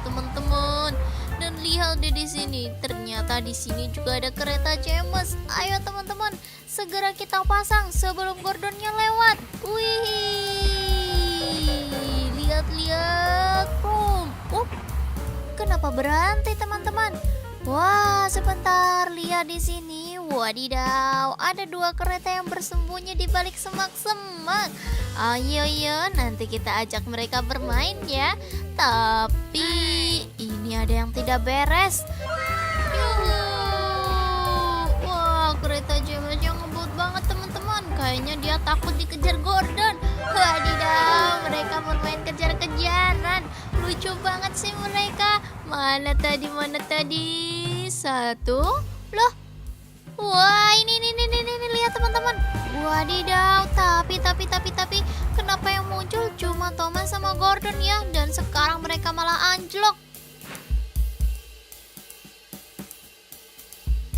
teman-teman. Dan lihat deh di sini, ternyata di sini juga ada kereta James. Ayo teman-teman, segera kita pasang sebelum Gordonnya lewat. Wih, lihat-lihat, boom. Kenapa berhenti teman-teman? Wah, sebentar, lihat di sini. Wadidaw, ada dua kereta yang bersembunyi di balik semak-semak. Ayo, nanti kita ajak mereka bermain ya. Tapi ini ada yang tidak beres. Yuhu. Wah, kereta James-nya ngebut banget teman-teman. Kayaknya dia takut dikejar Gordon. Wadidaw, mereka bermain kejar-kejaran. Lucu banget sih mereka. Mana tadi? Satu. Loh. Wah, ini lihat teman-teman. Wadidaw, tapi kenapa yang muncul cuma Thomas sama Gordon ya? Dan sekarang mereka malah anjlok.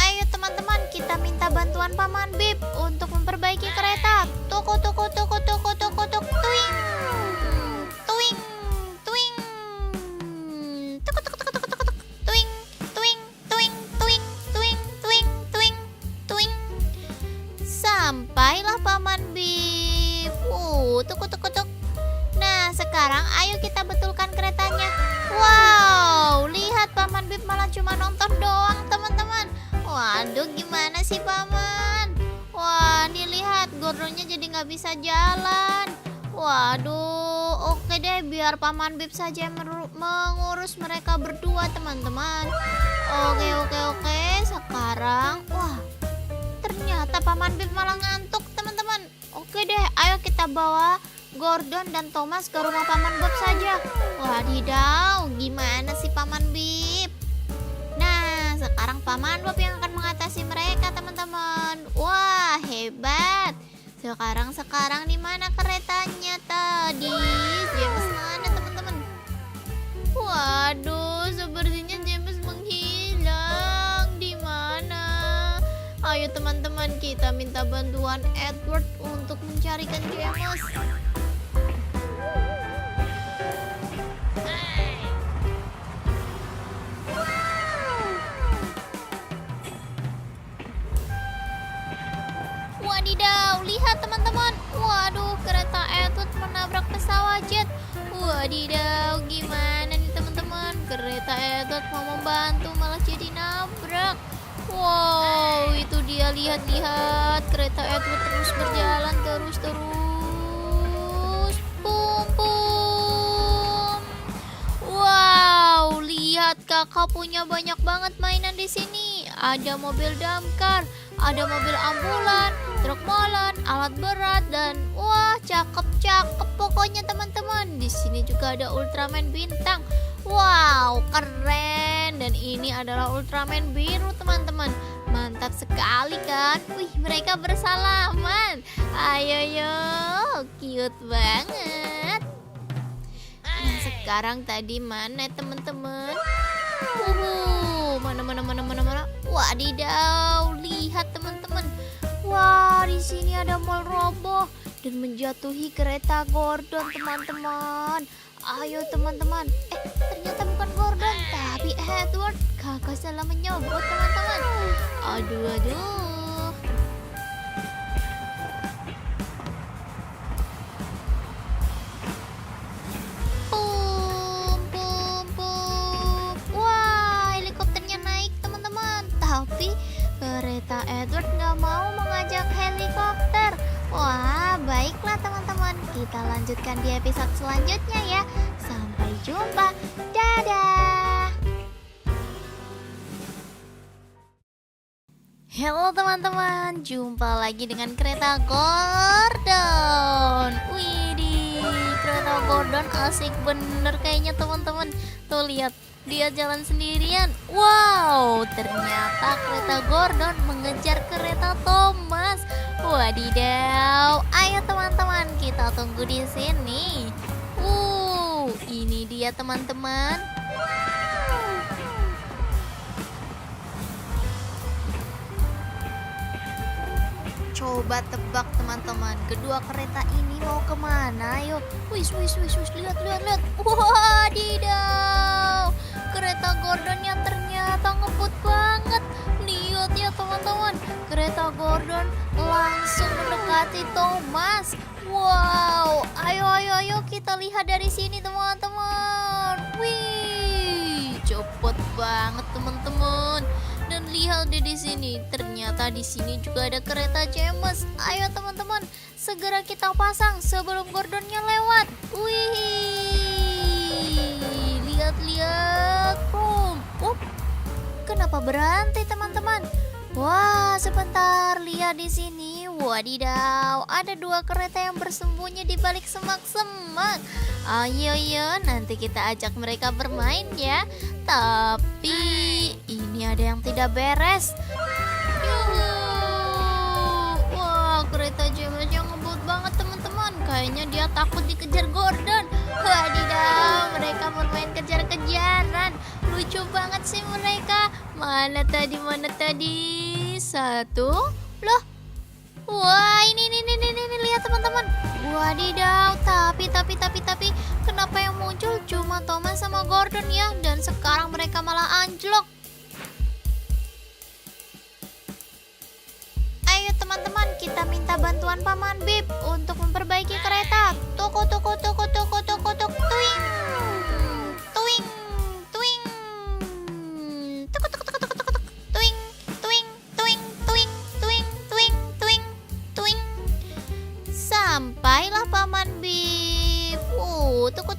Ayo teman-teman, kita minta bantuan Paman Bip untuk memperbaiki kereta. Tuk. Tuing. Sampailah Paman Bip. Tuk. Nah, sekarang ayo kita betulkan keretanya. Wow, lihat Paman Bip malah cuma nonton doang teman-teman. Waduh, gimana sih Paman? Wah, nih lihat Gordonnya jadi nggak bisa jalan. Waduh, oke deh, biar Paman Bip saja yang mengurus mereka berdua teman-teman. Oke. Sekarang, wah, ternyata Paman Bip malah ngantuk teman-teman. Oke deh, ayo kita bawa Gordon dan Thomas ke rumah Paman Bob saja. Wadidaw, gimana sih Paman Bip? Nah, sekarang Paman Bob yang akan mengatasi mereka teman-teman. Wah, hebat. Sekarang di mana keretanya tadi? James mana teman-teman? Waduh, sepertinya James menghilang. Di mana? Ayo teman-teman, kita minta bantuan Edward untuk mencarikan James. Wadidaw, lihat teman-teman. Waduh, kereta Edward menabrak pesawat jet. Wadidaw, gimana nih teman-teman? Kereta Edward mau membantu malah jadi nabrak. Wow, itu dia, lihat kereta Edward terus berjalan terus. Pum. Wow, lihat kakak punya banyak banget mainan di sini. Ada mobil damkar, ada mobil ambulan, truk molen, alat berat, dan wah, cakep pokoknya teman-teman. Di sini juga ada Ultraman bintang. Wow, keren. Dan ini adalah Ultraman biru teman-teman. Mantap sekali kan? Wih, mereka bersalaman. Ayo, cute banget. Nah, sekarang tadi mana teman-teman? Mana? Wadidaw, lihat teman-teman. Wah, di sini ada mall roboh dan menjatuhi kereta Gordon teman-teman. Ayo teman-teman. Ternyata bukan Gordon, tapi Edward. Kakak salah menyebut teman-teman. Aduh. Pum. Wah, helikopternya naik teman-teman. Tapi kereta Edward nggak mau mengajak helikopter. Wah, baiklah teman-teman. Kita lanjutkan di episode selanjutnya ya. Sampai jumpa. Dadah. Halo teman-teman, jumpa lagi dengan kereta Gordon. Widih, kereta Gordon asik bener kayaknya teman-teman. Tuh lihat, dia jalan sendirian. Wow, ternyata kereta Gordon mengejar kereta Thomas. Wadidaw, ayo teman-teman, kita tunggu di sini. Ini dia teman-teman. Coba tebak teman-teman, kedua kereta ini mau kemana? Yuk, wis, lihat. Wadidaw, si Thomas. Wow, ayo kita lihat dari sini teman-teman. Wih, cepet banget teman-teman. Dan lihat deh di sini, ternyata di sini juga ada kereta James. Ayo teman-teman, segera kita pasang sebelum Gordonnya lewat. Wih, lihat-lihat, boom. Kenapa berhenti teman-teman? Wah, sebentar, lihat di sini. Wadidaw, ada 2 kereta yang bersembunyi di balik semak-semak. Ayo, nanti kita ajak mereka bermain ya. Tapi ini ada yang tidak beres. Wah, kereta James yang ngebut banget teman-teman. Kayaknya dia takut dikejar Gordon. Wadidaw, mereka bermain kejar-kejaran. Lucu banget sih mereka. Mana tadi? Satu. Loh. Wah, ini lihat teman-teman. Wadidaw, tapi kenapa yang muncul cuma Thomas sama Gordon ya? Dan sekarang mereka malah anjlok. Ayo teman-teman, kita minta bantuan Paman Bip untuk memperbaiki kereta. Tuk. Tuing. Sampailah Paman Bip. Tuk.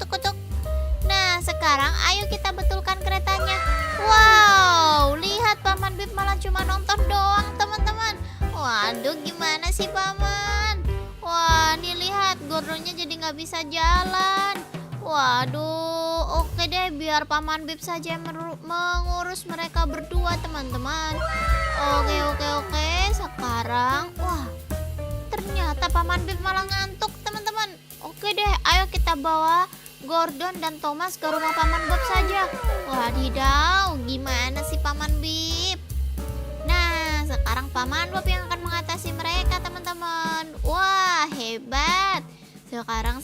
Nah, sekarang ayo kita betulkan keretanya. Wow, lihat Paman Bip malah cuma nonton doang teman-teman. Waduh, gimana sih Paman? Wah, nih lihat Gordonnya jadi nggak bisa jalan. Waduh, oke deh, biar Paman Bip saja yang mengurus mereka berdua teman-teman. Oke. Sekarang, wah, ternyata Paman Bip malah ngantuk teman-teman. Oke deh, ayo kita bawa Gordon dan Thomas ke rumah Paman Bob saja. Wadidaw, gimana sih Paman Bip? Nah, sekarang Paman Bob yang akan mengatasi mereka teman-teman. Wah, hebat. Sekarang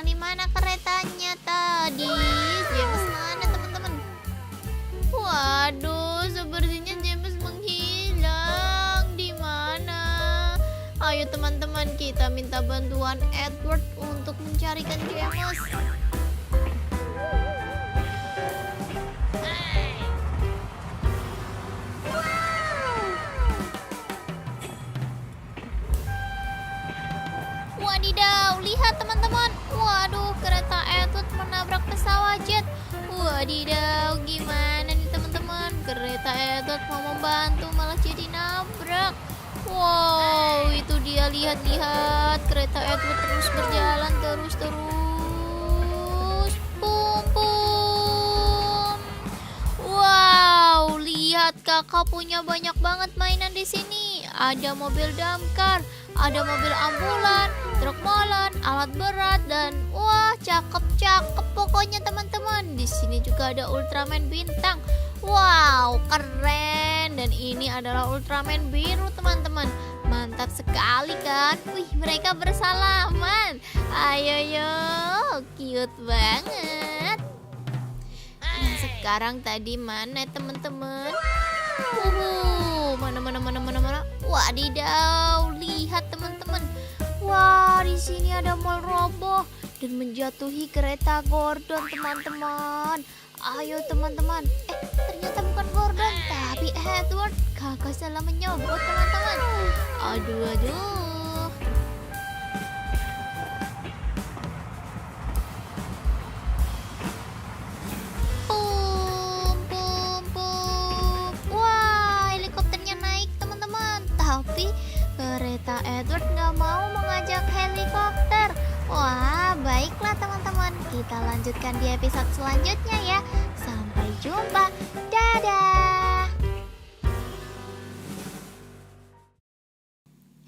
di mana keretanya tadi? James mana teman-teman? Waduh, sepertinya James menghilang. Di mana? Ayo teman-teman, kita minta bantuan Edward untuk mencarikan James. Wadidaw, lihat teman-teman. Waduh, kereta Edward menabrak pesawat jet. Wadidaw, gimana nih teman-teman? Kereta Edward mau membantu malah jadi nabrak. Wow, itu dia, lihat kereta Edward terus berjalan terus. Pum. Wow, lihat kakak punya banyak banget mainan di sini. Ada mobil damkar, ada mobil ambulan, truk molen, alat berat, dan wah, cakep pokoknya teman-teman. Di sini juga ada Ultraman bintang. Wow, keren. Dan ini adalah Ultraman biru teman-teman. Mantap sekali kan? Wih, mereka bersalaman. Ayo, cute banget. Nah, sekarang tadi mana teman-teman? Mana? Wadidaw, lihat teman-teman. Wah, di sini ada mall roboh dan menjatuhi kereta Gordon teman-teman. Ayo teman-teman. Ternyata bukan Gordon, tapi Edward. Kakak salah menyebut teman-teman. Aduh. Pum. Wah, helikopternya naik teman-teman. Tapi kereta Edward nggak mau mengajak helikopter. Wah, baiklah teman-teman. Kita lanjutkan di episode selanjutnya ya. Sampai jumpa. Dadah.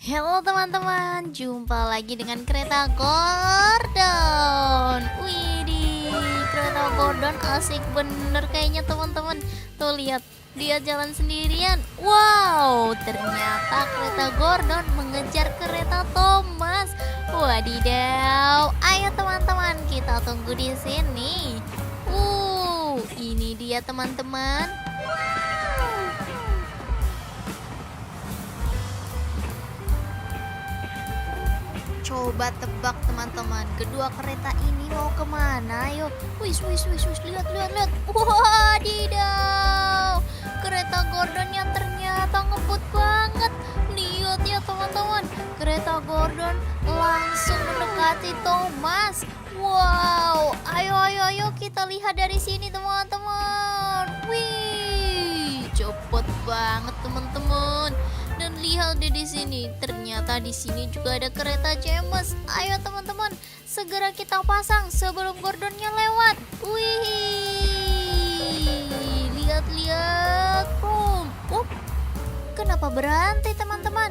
Halo teman-teman, jumpa lagi dengan kereta Gordon. Widih, kereta Gordon asik bener kayaknya teman-teman. Tuh lihat, dia jalan sendirian. Wow, ternyata kereta Gordon mengejar kereta Thomas. Wadidaw, ayo teman-teman, kita tunggu di sini. Ini dia teman-teman. Coba tebak teman-teman, kedua kereta ini mau kemana? Ayo, wis, wis, wis, wis, lihat, lihat, lihat. Wadidaw, kereta Gordon yang ternyata ngebut banget. Lihat ya teman-teman, kereta Gordon langsung mendekati Thomas. Wow, ayo, ayo, ayo kita lihat dari sini teman-teman. Wih, cepet banget teman-teman. Dan lihat deh di sini, ternyata di sini juga ada kereta James. Ayo teman-teman, segera kita pasang sebelum Gordonnya lewat. Wih, lihat-lihat, boom. Kenapa berhenti teman-teman?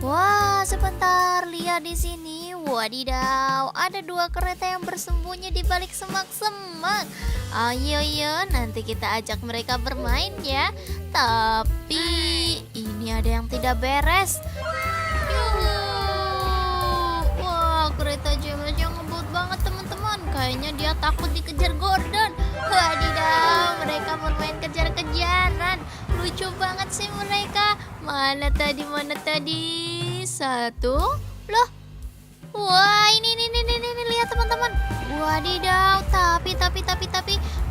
Wah, sebentar, lihat di sini. Wadidaw, ada dua kereta yang bersembunyi di balik semak-semak. Ayo, nanti kita ajak mereka bermain ya. Tapi ini ada yang tidak beres. Yuhu. Wah, kereta James yang ngebut banget teman-teman. Kayaknya dia takut dikejar Gordon. Wadidaw, mereka bermain kejar-kejaran. Lucu banget sih mereka. Mana tadi? Satu. Loh. Wah, ini lihat teman-teman. Wadidaw, tapi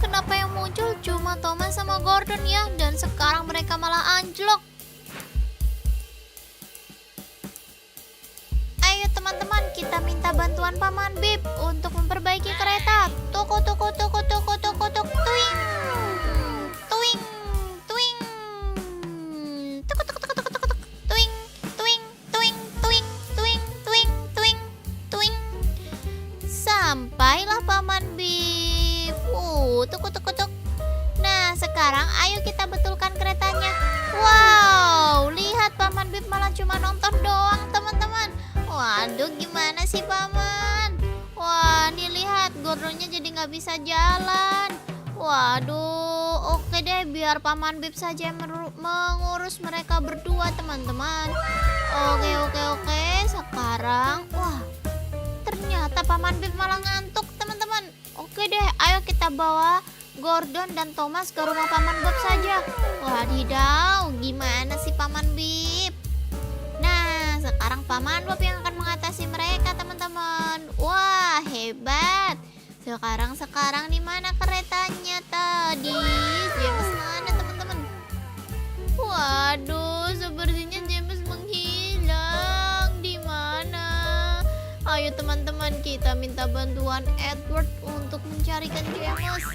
kenapa yang muncul cuma Thomas sama Gordon ya? Dan sekarang mereka malah anjlok. Ayo teman-teman, kita minta bantuan Paman Bip untuk memperbaiki kereta. Tuk, tuing. Tuing, tuing. Tuk, tuing, tuing, tuing, tuing, tuing, tuing, tuing, tuing. Sampailah Paman Bip. Tuk. Nah, sekarang ayo kita betulkan keretanya. Wow, lihat Paman Bip malah cuma nonton doang teman-teman. Waduh, gimana sih Paman? Wah, nih lihat Gordonnya jadi nggak bisa jalan. Waduh, oke deh, biar Paman Bip saja yang mengurus mereka berdua teman-teman. Oke. Sekarang, wah, ternyata Paman Bip malah ngantuk teman-teman. Oke deh, ayo kita bawa Gordon dan Thomas ke rumah Paman Bob saja. Wadidaw, gimana sih Paman Bip? Nah, sekarang Paman Bob yang akan mengatasi mereka teman-teman. Wah, hebat. Sekarang di mana keretanya tadi? James mana teman-teman? Waduh, sepertinya James menghilang. Di mana? Ayo teman-teman, kita minta bantuan Edward untuk mencarikan James.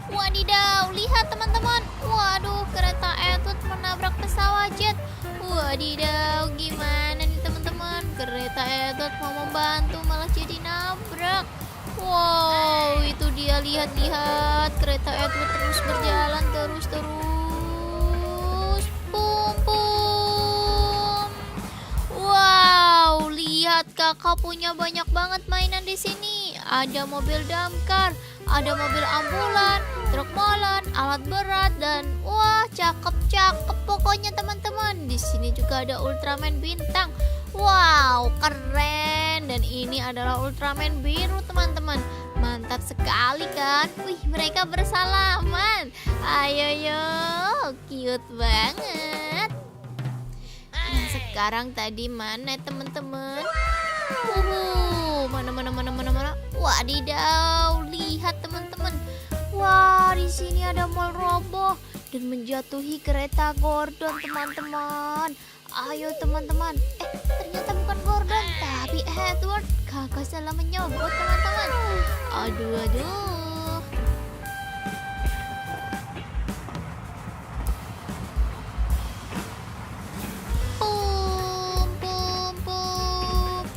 Wadidaw, lihat teman-teman. Waduh, kereta Edward menabrak pesawat jet. Wadidaw, gimana nih teman-teman? Kereta Edward mau membantu malah jadi nabrak. Wow, itu dia, lihat-lihat. Kereta Edward terus berjalan terus. Pum. Wow, lihat kakak punya banyak banget mainan di sini. Ada mobil damkar, ada mobil ambulan, truk molen, alat berat, dan wah, cakep pokoknya teman-teman. Di sini juga ada Ultraman bintang. Wow, keren. Dan ini adalah Ultraman biru teman-teman. Mantap sekali kan? Wih, mereka bersalaman. Ayo, cute banget. Nah, sekarang tadi mana teman-teman? Mana? Wadidaw, lihat teman-teman. Wah, di sini ada mall roboh dan menjatuhi kereta Gordon teman-teman. Ayo teman-teman. Ternyata bukan Gordon, tapi Edward. Kakak salah menyebut teman-teman. Aduh. Pum.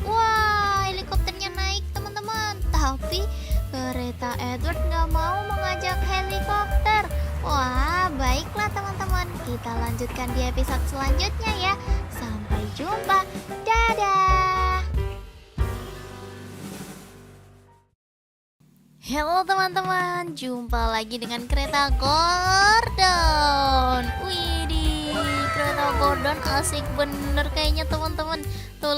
Wah, helikopternya naik teman-teman. Tapi kereta Edward nggak mau mengajak helikopter. Wah, baiklah teman-teman. Kita lanjutkan di episode selanjutnya ya. Sampai jumpa. Dadah. Halo teman-teman, jumpa lagi dengan kereta Gordon. Widih, kereta Gordon asik bener kayaknya teman-teman. Tuh